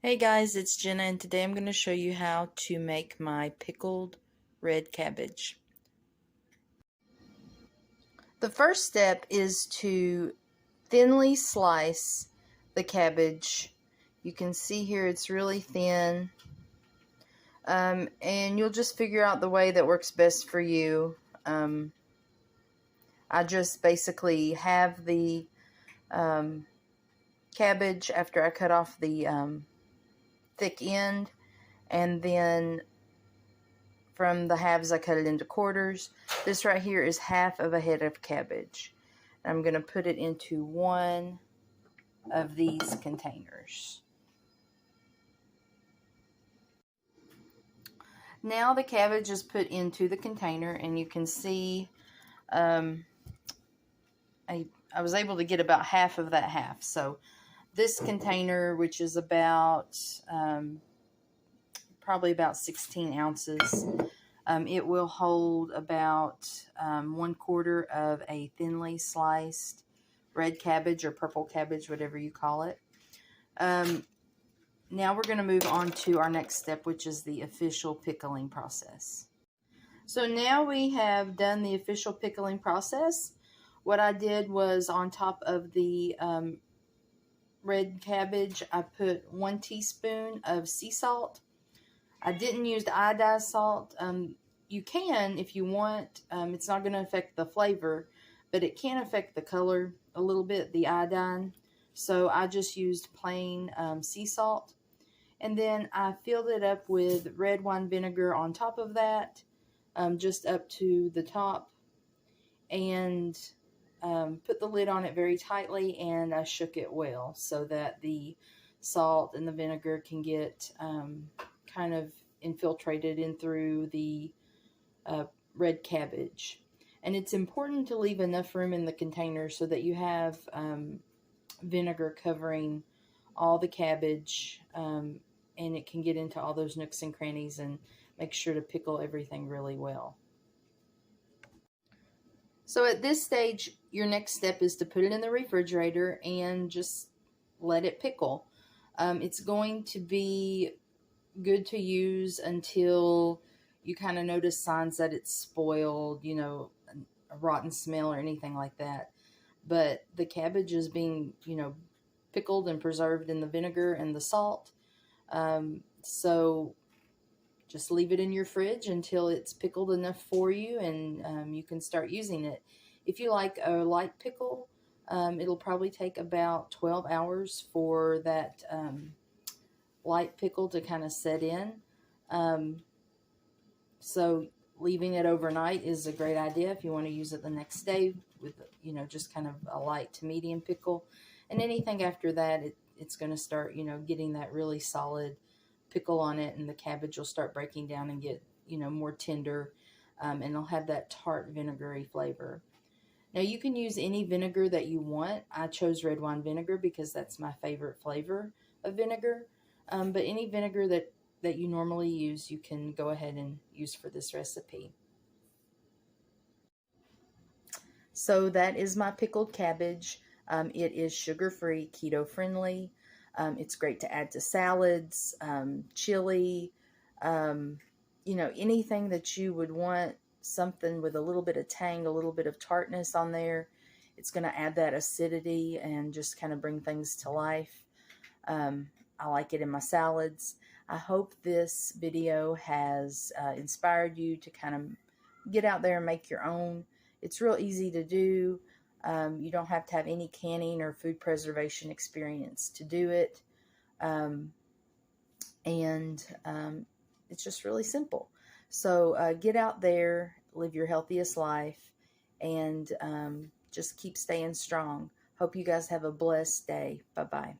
Hey guys, it's Jenna, and today I'm going to show you how to make my pickled red cabbage. The first step is to thinly slice the cabbage. You can see here it's really thin, and you'll just figure out the way that works best for you. I just basically have the cabbage after I cut off the thick end, and then from the halves I cut it into quarters. This right here is half of a head of cabbage. I'm going to put it into one of these containers. Now the cabbage is put into the container, and you can see I was able to get about half of that half. So this container, which is about probably about 16 ounces, it will hold about 1/4 of a thinly sliced red cabbage or purple cabbage, whatever you call it. Now we're going to move on to our next step, which is the official pickling process. So now we have done the official pickling process. What I did was, on top of the red cabbage, I put 1 teaspoon of sea salt. I didn't use iodized salt. You can if you want. It's not going to affect the flavor, but it can affect the color a little bit, the iodine. So I just used plain sea salt. And then I filled it up with red wine vinegar on top of that, just up to the top. And put the lid on it very tightly, and I shook it well so that the salt and the vinegar can get kind of infiltrated in through the red cabbage. And it's important to leave enough room in the container so that you have vinegar covering all the cabbage, and it can get into all those nooks and crannies, and make sure to pickle everything really well. So at this stage, your next step is to put it in the refrigerator and just let it pickle. It's going to be good to use until you kind of notice signs that it's spoiled, you know, a rotten smell or anything like that. But the cabbage is being, pickled and preserved in the vinegar and the salt. So just leave it in your fridge until it's pickled enough for you, and you can start using it. If you like a light pickle, it'll probably take about 12 hours for that light pickle to kind of set in. So leaving it overnight is a great idea if you want to use it the next day with, just kind of a light to medium pickle. And anything after that, it's going to start, getting that really solid pickle on it, and the cabbage will start breaking down and get, more tender, and it'll have that tart vinegary flavor. Now you can use any vinegar that you want. I chose red wine vinegar because that's my favorite flavor of vinegar. But any vinegar that you normally use, you can go ahead and use for this recipe. So that is my pickled cabbage. It is sugar-free, keto-friendly. It's great to add to salads, chili, anything that you would want, something with a little bit of tang, a little bit of tartness on there. It's going to add that acidity and just kind of bring things to life. I like it in my salads. I hope this video has inspired you to kind of get out there and make your own. It's real easy to do. You don't have to have any canning or food preservation experience to do it. It's just really simple. So get out there, live your healthiest life, and just keep staying strong. Hope you guys have a blessed day. Bye-bye.